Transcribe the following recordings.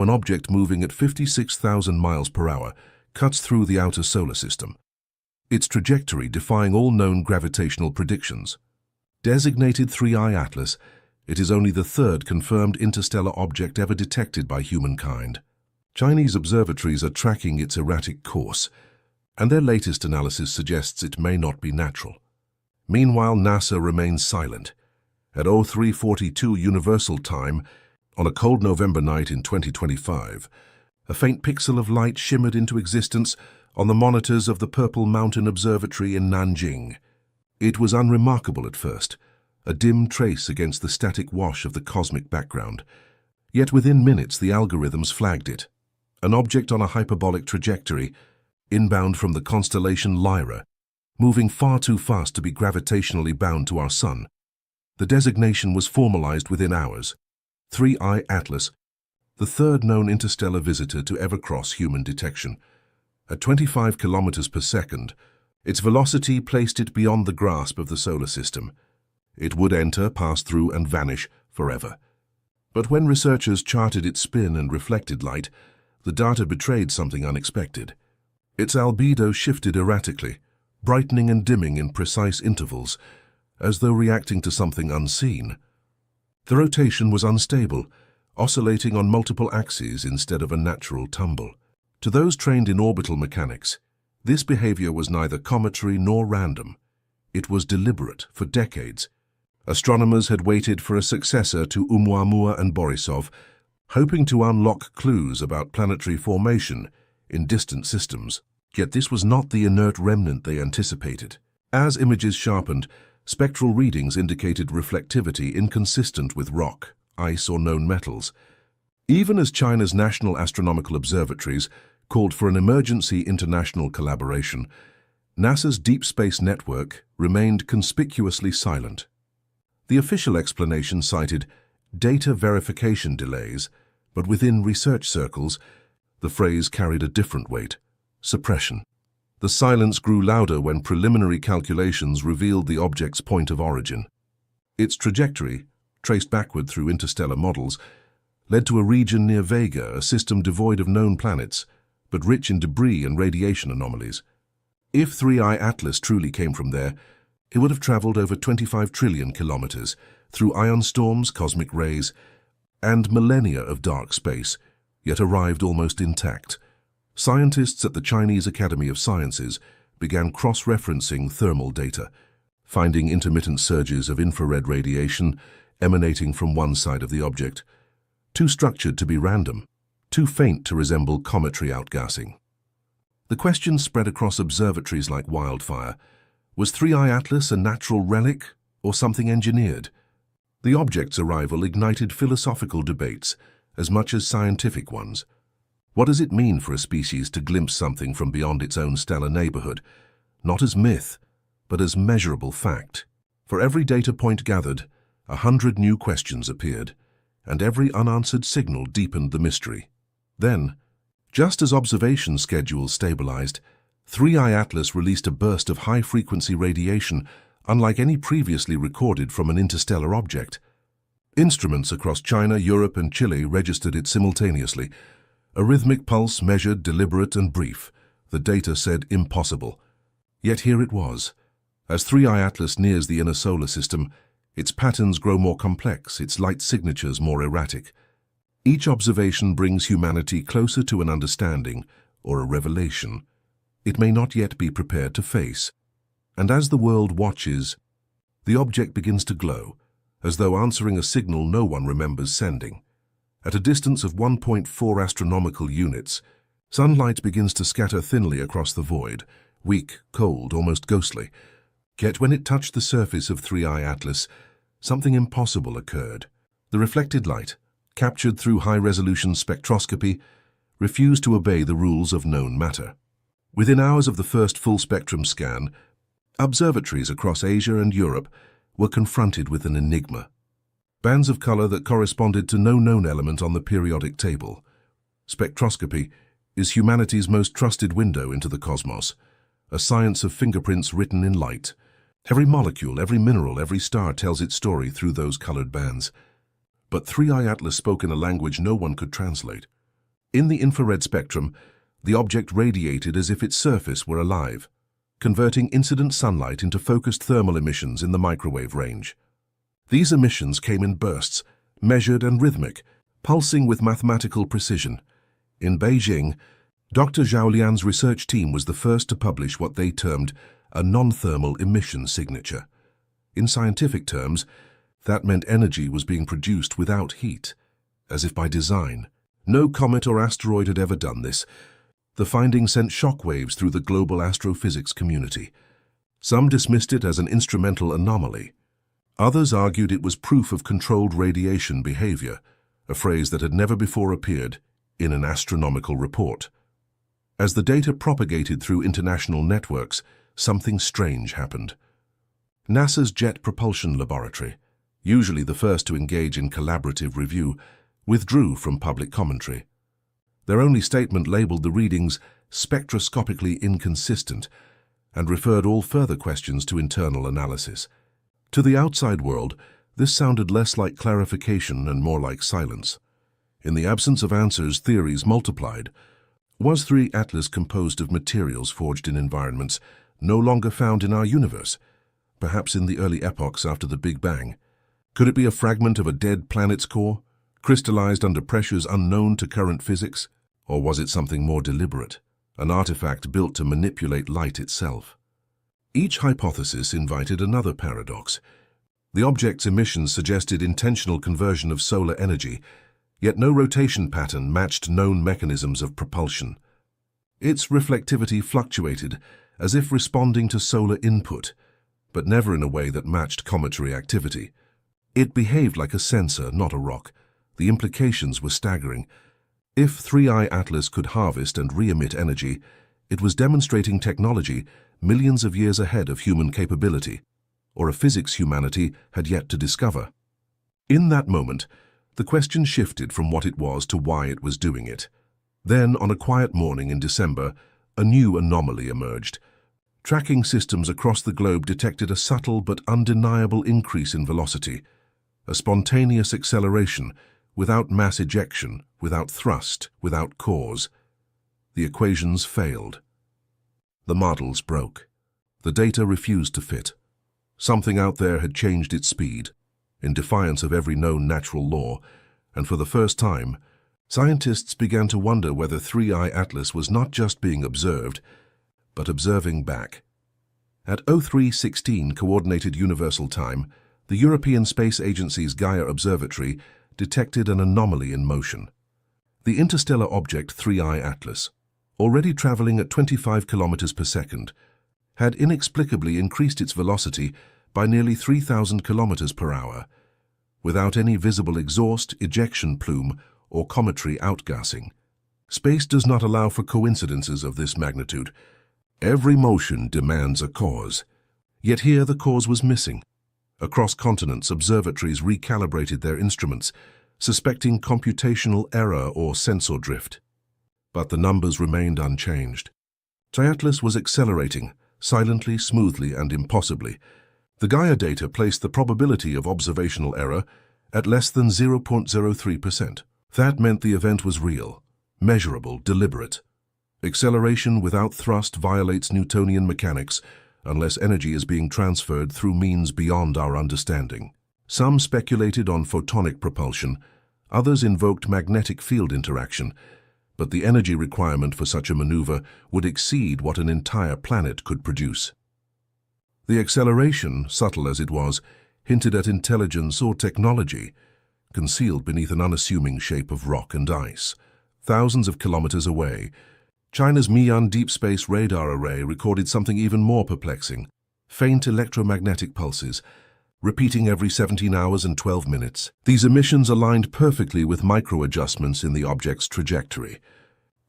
An object moving at 56,000 miles per hour cuts through the outer solar system, its trajectory defying all known gravitational predictions. Designated 3I Atlas, it is only the third confirmed interstellar object ever detected by humankind. Chinese observatories are tracking its erratic course, and their latest analysis suggests it may not be natural. Meanwhile, NASA remains silent. At 03:42 Universal Time, on a cold November night in 2025, a faint pixel of light shimmered into existence on the monitors of the Purple Mountain Observatory in Nanjing. It was unremarkable at first, a dim trace against the static wash of the cosmic background. Yet within minutes the algorithms flagged it. An object on a hyperbolic trajectory, inbound from the constellation Lyra, moving far too fast to be gravitationally bound to our Sun. The designation was formalized within hours. 3I Atlas, the third known interstellar visitor to ever cross human detection. At 25 kilometers per second, its velocity placed it beyond the grasp of the solar system. It would enter, pass through, and vanish forever. But when researchers charted its spin and reflected light, the data betrayed something unexpected. Its albedo shifted erratically, brightening and dimming in precise intervals, as though reacting to something unseen. The rotation was unstable, oscillating on multiple axes instead of a natural tumble. To those trained in orbital mechanics, this behavior was neither cometary nor random. It was deliberate for decades. Astronomers had waited for a successor to Oumuamua and Borisov, hoping to unlock clues about planetary formation in distant systems. Yet this was not the inert remnant they anticipated. As images sharpened, spectral readings indicated reflectivity inconsistent with rock, ice, or known metals. Even as China's national astronomical observatories called for an emergency international collaboration, NASA's Deep Space Network remained conspicuously silent. The official explanation cited data verification delays, but within research circles, the phrase carried a different weight: suppression. The silence grew louder when preliminary calculations revealed the object's point of origin. Its trajectory, traced backward through interstellar models, led to a region near Vega, a system devoid of known planets, but rich in debris and radiation anomalies. If 3I Atlas truly came from there, it would have traveled over 25 trillion kilometers, through ion storms, cosmic rays, and millennia of dark space, yet arrived almost intact. Scientists at the Chinese Academy of Sciences began cross-referencing thermal data, finding intermittent surges of infrared radiation emanating from one side of the object, too structured to be random, too faint to resemble cometary outgassing. The question spread across observatories like wildfire: was 3I Atlas a natural relic or something engineered? The object's arrival ignited philosophical debates as much as scientific ones. What does it mean for a species to glimpse something from beyond its own stellar neighborhood, not as myth, but as measurable fact? For every data point gathered, 100 new questions appeared, and every unanswered signal deepened the mystery. Then, just as observation schedules stabilized, 3I Atlas released a burst of high-frequency radiation unlike any previously recorded from an interstellar object. Instruments across China, Europe, and Chile registered it simultaneously. A rhythmic pulse, measured, deliberate, and brief. The data said impossible. Yet here it was. As 3I Atlas nears the inner solar system, its patterns grow more complex, its light signatures more erratic. Each observation brings humanity closer to an understanding or a revelation it may not yet be prepared to face. And as the world watches, the object begins to glow, as though answering a signal no one remembers sending. At a distance of 1.4 astronomical units, sunlight begins to scatter thinly across the void, weak, cold, almost ghostly. Yet when it touched the surface of 3I Atlas, something impossible occurred. The reflected light, captured through high-resolution spectroscopy, refused to obey the rules of known matter. Within hours of the first full-spectrum scan, observatories across Asia and Europe were confronted with an enigma. Bands of color that corresponded to no known element on the periodic table. Spectroscopy is humanity's most trusted window into the cosmos, a science of fingerprints written in light. Every molecule, every mineral, every star tells its story through those colored bands. But 3I Atlas spoke in a language no one could translate. In the infrared spectrum, the object radiated as if its surface were alive, converting incident sunlight into focused thermal emissions in the microwave range. These emissions came in bursts, measured and rhythmic, pulsing with mathematical precision. In Beijing, Dr. Zhao Lian's research team was the first to publish what they termed a non-thermal emission signature. In scientific terms, that meant energy was being produced without heat, as if by design. No comet or asteroid had ever done this. The findings sent shockwaves through the global astrophysics community. Some dismissed it as an instrumental anomaly. Others argued it was proof of controlled radiation behavior, a phrase that had never before appeared in an astronomical report. As the data propagated through international networks, something strange happened. NASA's Jet Propulsion Laboratory, usually the first to engage in collaborative review, withdrew from public commentary. Their only statement labeled the readings spectroscopically inconsistent and referred all further questions to internal analysis. To the outside world, this sounded less like clarification and more like silence. In the absence of answers, theories multiplied. Was 3 Atlas composed of materials forged in environments no longer found in our universe, perhaps in the early epochs after the Big Bang? Could it be a fragment of a dead planet's core, crystallized under pressures unknown to current physics? Or was it something more deliberate, an artifact built to manipulate light itself? Each hypothesis invited another paradox. The object's emissions suggested intentional conversion of solar energy, yet no rotation pattern matched known mechanisms of propulsion. Its reflectivity fluctuated, as if responding to solar input, but never in a way that matched cometary activity. It behaved like a sensor, not a rock. The implications were staggering. If 3I Atlas could harvest and re-emit energy, it was demonstrating technology millions of years ahead of human capability, or a physics humanity had yet to discover. In that moment, the question shifted from what it was to why it was doing it. Then, on a quiet morning in December, a new anomaly emerged. Tracking systems across the globe detected a subtle but undeniable increase in velocity, a spontaneous acceleration, without mass ejection, without thrust, without cause. The equations failed. The models broke. The data refused to fit. Something out there had changed its speed, in defiance of every known natural law, and for the first time, scientists began to wonder whether 3I Atlas was not just being observed, but observing back. At 03:16 Coordinated Universal Time, the European Space Agency's Gaia Observatory detected an anomaly in motion. The interstellar object 3I Atlas, already traveling at 25 kilometers per second, had inexplicably increased its velocity by nearly 3,000 kilometers per hour, without any visible exhaust, ejection plume, or cometary outgassing. Space does not allow for coincidences of this magnitude. Every motion demands a cause. Yet here the cause was missing. Across continents, observatories recalibrated their instruments, suspecting computational error or sensor drift. But the numbers remained unchanged. Triatlas was accelerating, silently, smoothly, and impossibly. The Gaia data placed the probability of observational error at less than 0.03%. That meant the event was real, measurable, deliberate. Acceleration without thrust violates Newtonian mechanics unless energy is being transferred through means beyond our understanding. Some speculated on photonic propulsion, others invoked magnetic field interaction, but the energy requirement for such a maneuver would exceed what an entire planet could produce. The acceleration, subtle as it was, hinted at intelligence or technology, concealed beneath an unassuming shape of rock and ice. Thousands of kilometers away, China's Mian Deep Space Radar Array recorded something even more perplexing: faint electromagnetic pulses, repeating every 17 hours and 12 minutes. These emissions aligned perfectly with micro-adjustments in the object's trajectory.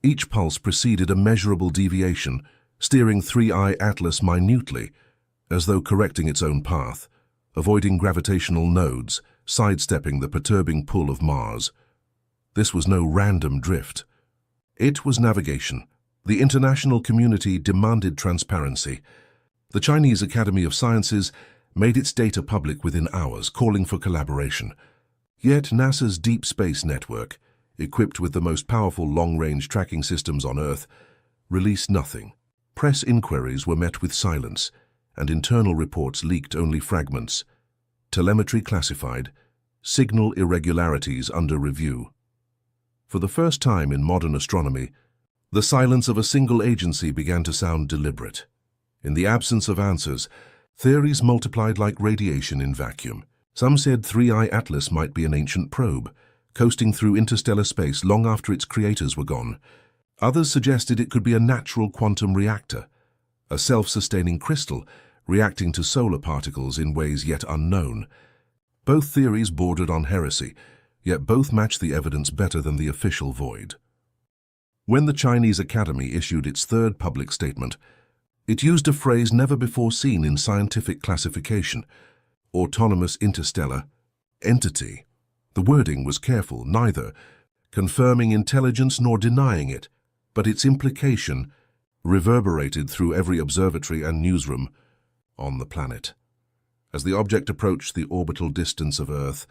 Each pulse preceded a measurable deviation, steering 3I Atlas minutely, as though correcting its own path, avoiding gravitational nodes, sidestepping the perturbing pull of Mars. This was no random drift. It was navigation. The international community demanded transparency. The Chinese Academy of Sciences made its data public within hours, calling for collaboration. Yet NASA's Deep Space Network, equipped with the most powerful long-range tracking systems on Earth, released nothing. Press inquiries were met with silence, and internal reports leaked only fragments. Telemetry classified, signal irregularities under review. For the first time in modern astronomy, the silence of a single agency began to sound deliberate. In the absence of answers, theories multiplied like radiation in vacuum. Some said 3I Atlas might be an ancient probe, coasting through interstellar space long after its creators were gone. Others suggested it could be a natural quantum reactor, a self-sustaining crystal reacting to solar particles in ways yet unknown. Both theories bordered on heresy, yet both matched the evidence better than the official void. When the Chinese Academy issued its third public statement, it used a phrase never before seen in scientific classification: autonomous interstellar entity. The wording was careful, neither confirming intelligence nor denying it, but its implication reverberated through every observatory and newsroom on the planet. As the object approached the orbital distance of Earth,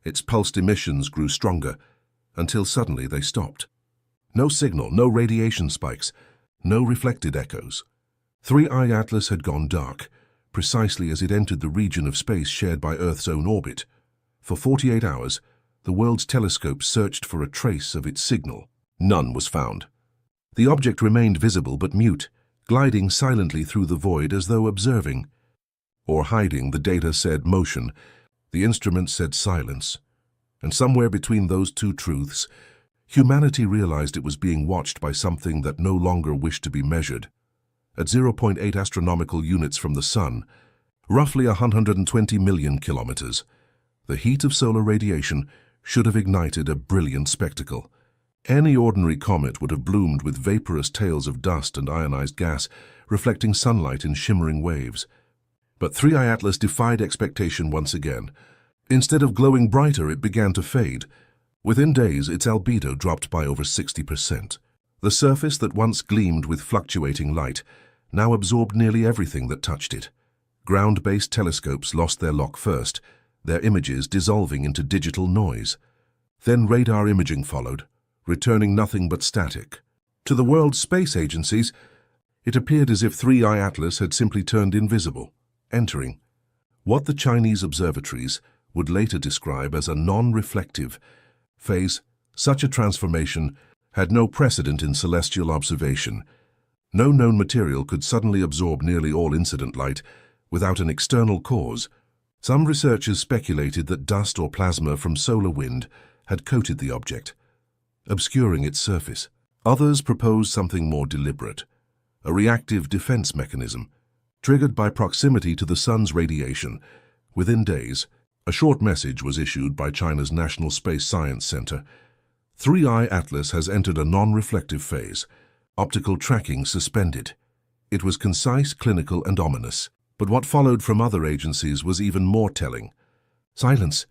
its pulsed emissions grew stronger, until suddenly they stopped. No signal, no radiation spikes, no reflected echoes. 3I Atlas had gone dark, precisely as it entered the region of space shared by Earth's own orbit. For 48 hours, the world's telescopes searched for a trace of its signal. None was found. The object remained visible but mute, gliding silently through the void as though observing or hiding. The data said motion, the instruments said silence. And somewhere between those two truths, humanity realized it was being watched by something that no longer wished to be measured. At 0.8 astronomical units from the Sun, roughly 120 million kilometers, the heat of solar radiation should have ignited a brilliant spectacle. Any ordinary comet would have bloomed with vaporous tails of dust and ionized gas, reflecting sunlight in shimmering waves. But 3I Atlas defied expectation once again. Instead of glowing brighter, it began to fade. Within days, its albedo dropped by over 60%. The surface that once gleamed with fluctuating light now absorbed nearly everything that touched it. Ground-based telescopes lost their lock first, their images dissolving into digital noise. Then radar imaging followed, returning nothing but static. To the world's space agencies, it appeared as if 3I Atlas had simply turned invisible, entering what the Chinese observatories would later describe as a non-reflective phase. Such a transformation had no precedent in celestial observation. No known material could suddenly absorb nearly all incident light without an external cause. Some researchers speculated that dust or plasma from solar wind had coated the object, obscuring its surface. Others proposed something more deliberate, a reactive defense mechanism, triggered by proximity to the sun's radiation. Within days, a short message was issued by China's National Space Science Center. 3I Atlas has entered a non-reflective phase. Optical tracking suspended. It was concise, clinical, and ominous. But what followed from other agencies was even more telling. Silence.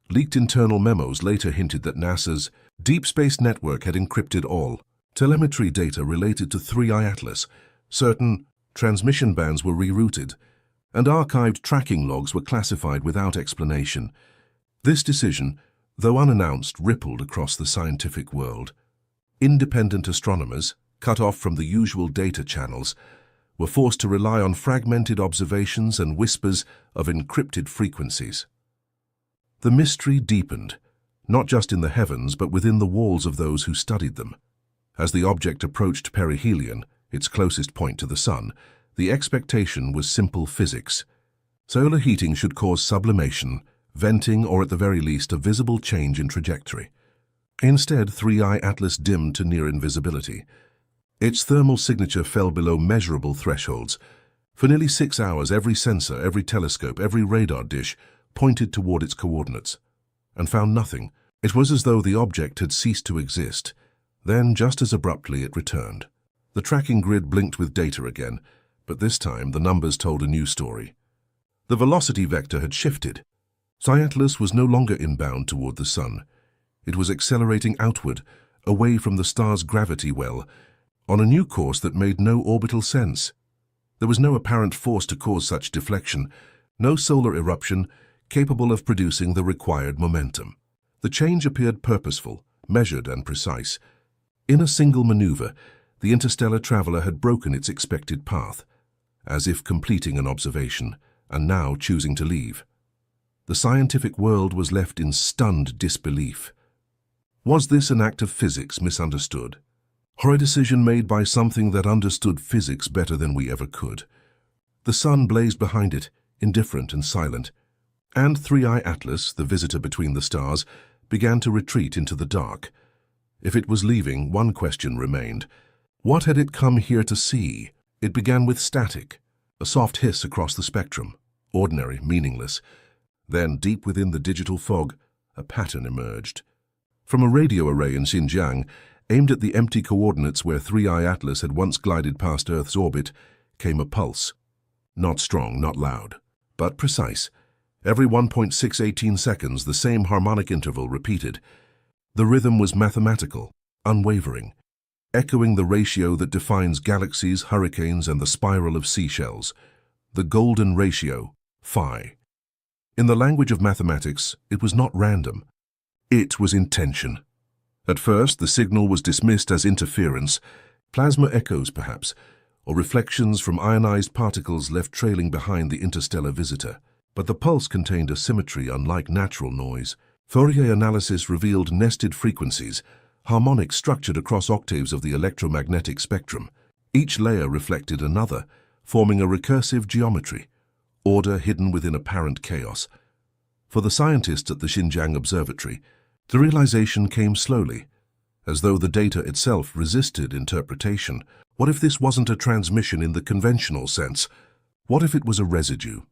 Leaked internal memos later hinted that NASA's Deep Space Network had encrypted all telemetry data related to 3I Atlas. Certain transmission bands were rerouted, and archived tracking logs were classified without explanation. This decision, though unannounced, rippled across the scientific world. Independent astronomers, cut off from the usual data channels, were forced to rely on fragmented observations and whispers of encrypted frequencies. The mystery deepened, not just in the heavens but within the walls of those who studied them. As the object approached perihelion, its closest point to the Sun, the expectation was simple physics. Solar heating should cause sublimation, venting, or at the very least a visible change in trajectory. Instead, 3I Atlas dimmed to near invisibility. Its thermal signature fell below measurable thresholds. For nearly 6 hours, every sensor, every telescope, every radar dish pointed toward its coordinates, and found nothing. It was as though the object had ceased to exist. Then, just as abruptly, it returned. The tracking grid blinked with data again, but this time the numbers told a new story. The velocity vector had shifted. 3I Atlas was no longer inbound toward the Sun. It was accelerating outward, away from the star's gravity well, on a new course that made no orbital sense. There was no apparent force to cause such deflection, no solar eruption capable of producing the required momentum. The change appeared purposeful, measured and precise. In a single maneuver, the interstellar traveler had broken its expected path, as if completing an observation, and now choosing to leave. The scientific world was left in stunned disbelief. Was this an act of physics misunderstood, or a decision made by something that understood physics better than we ever could? The sun blazed behind it, indifferent and silent, and 3I Atlas, the visitor between the stars, began to retreat into the dark. If it was leaving, one question remained. What had it come here to see? It began with static, a soft hiss across the spectrum, ordinary, meaningless. Then, deep within the digital fog, a pattern emerged. From a radio array in Xinjiang, aimed at the empty coordinates where 3I Atlas had once glided past Earth's orbit, came a pulse. Not strong, not loud, but precise. Every 1.618 seconds, the same harmonic interval repeated. The rhythm was mathematical, unwavering, echoing the ratio that defines galaxies, hurricanes, and the spiral of seashells. The golden ratio, phi. In the language of mathematics, it was not random. It was intention. At first, the signal was dismissed as interference, plasma echoes perhaps, or reflections from ionized particles left trailing behind the interstellar visitor. But the pulse contained a symmetry unlike natural noise. Fourier analysis revealed nested frequencies, harmonics structured across octaves of the electromagnetic spectrum. Each layer reflected another, forming a recursive geometry, order hidden within apparent chaos. For the scientists at the Xinjiang Observatory, the realization came slowly, as though the data itself resisted interpretation. What if this wasn't a transmission in the conventional sense? What if it was a residue?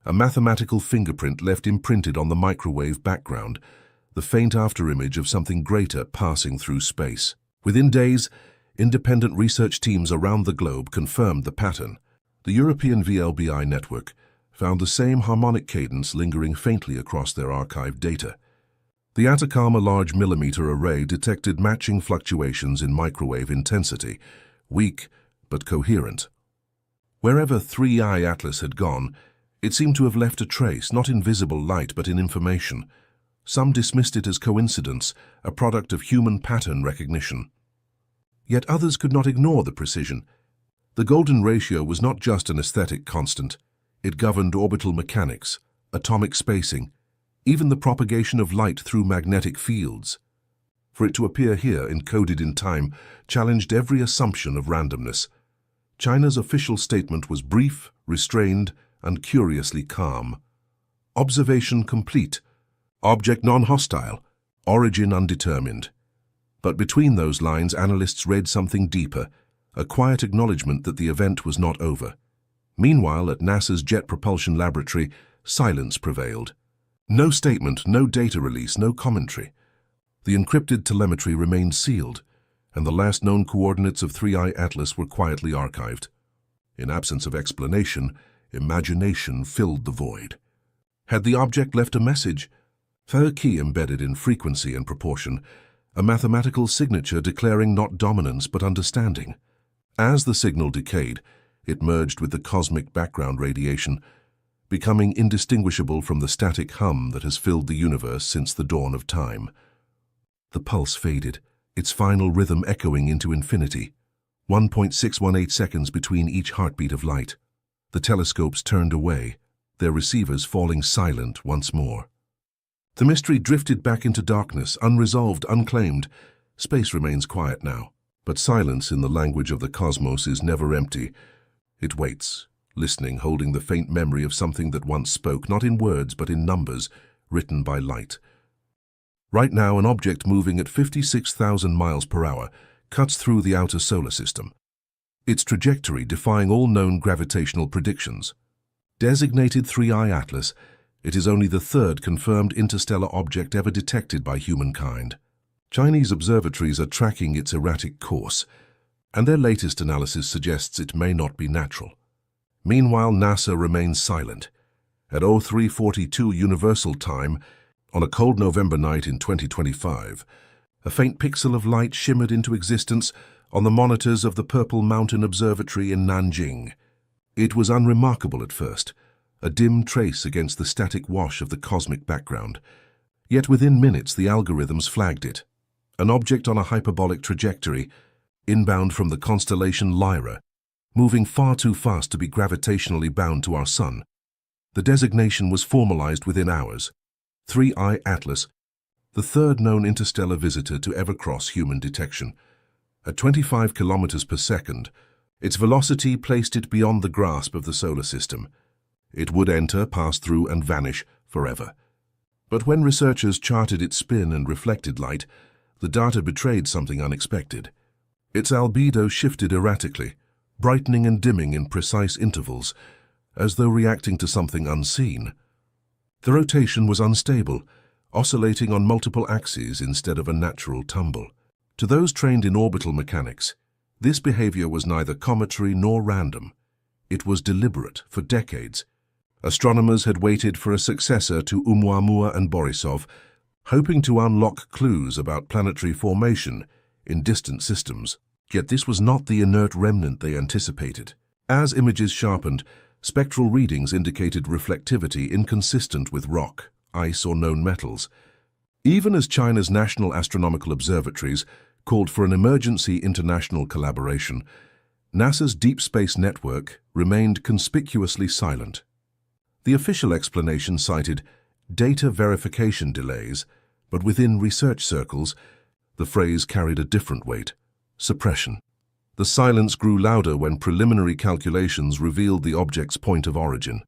A mathematical fingerprint left imprinted on the microwave background, the faint afterimage of something greater passing through space. Within days, independent research teams around the globe confirmed the pattern. The European VLBI network found the same harmonic cadence lingering faintly across their archived data. The Atacama Large Millimeter Array detected matching fluctuations in microwave intensity, weak but coherent. Wherever 3I Atlas had gone, it seemed to have left a trace, not in visible light but in information. Some dismissed it as coincidence, a product of human pattern recognition. Yet others could not ignore the precision. The golden ratio was not just an aesthetic constant. It governed orbital mechanics, atomic spacing, even the propagation of light through magnetic fields. For it to appear here, encoded in time, challenged every assumption of randomness. China's official statement was brief, restrained, and curiously calm. Observation complete. Object non-hostile. Origin undetermined. But between those lines, analysts read something deeper, a quiet acknowledgement that the event was not over. Meanwhile, at NASA's Jet Propulsion Laboratory, silence prevailed. No statement, no data release, no commentary. The encrypted telemetry remained sealed, and the last known coordinates of 3I Atlas were quietly archived. In absence of explanation, imagination filled the void. Had the object left a message? A key embedded in frequency and proportion, a mathematical signature declaring not dominance but understanding. As the signal decayed, it merged with the cosmic background radiation, becoming indistinguishable from the static hum that has filled the universe since the dawn of time. The pulse faded, its final rhythm echoing into infinity, 1.618 seconds between each heartbeat of light. The telescopes turned away, their receivers falling silent once more. The mystery drifted back into darkness, unresolved, unclaimed. Space remains quiet now, but silence in the language of the cosmos is never empty. It waits, listening, holding the faint memory of something that once spoke, not in words but in numbers, written by light. Right now, an object moving at 56,000 miles per hour cuts through the outer solar system, its trajectory defying all known gravitational predictions. Designated 3I Atlas, it is only the third confirmed interstellar object ever detected by humankind. Chinese observatories are tracking its erratic course, and their latest analysis suggests it may not be natural. Meanwhile, NASA remains silent. At 03:42 Universal Time, on a cold November night in 2025, a faint pixel of light shimmered into existence on the monitors of the Purple Mountain Observatory in Nanjing. It was unremarkable at first, a dim trace against the static wash of the cosmic background. Yet within minutes the algorithms flagged it. an object on a hyperbolic trajectory, inbound from the constellation Lyra, moving far too fast to be gravitationally bound to our Sun. The designation was formalized within hours. 3I Atlas, the third known interstellar visitor to ever cross human detection. At 25 kilometers per second, its velocity placed it beyond the grasp of the solar system. It would enter, pass through, and vanish forever. But when researchers charted its spin and reflected light, the data betrayed something unexpected. Its albedo shifted erratically, brightening and dimming in precise intervals, as though reacting to something unseen. The rotation was unstable, oscillating on multiple axes instead of a natural tumble. To those trained in orbital mechanics, this behavior was neither cometary nor random. It was deliberate for decades. Astronomers had waited for a successor to Oumuamua and Borisov, hoping to unlock clues about planetary formation in distant systems. Yet this was not the inert remnant they anticipated. As images sharpened, spectral readings indicated reflectivity inconsistent with rock, ice, or known metals. Even as China's national astronomical observatories called for an emergency international collaboration, NASA's Deep Space Network remained conspicuously silent. The official explanation cited data verification delays, but within research circles, the phrase carried a different weight: suppression. The silence grew louder when preliminary calculations revealed the object's point of origin.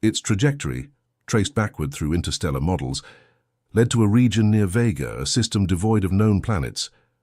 Its trajectory, traced backward through interstellar models, led to a region near Vega, a system devoid of known planets,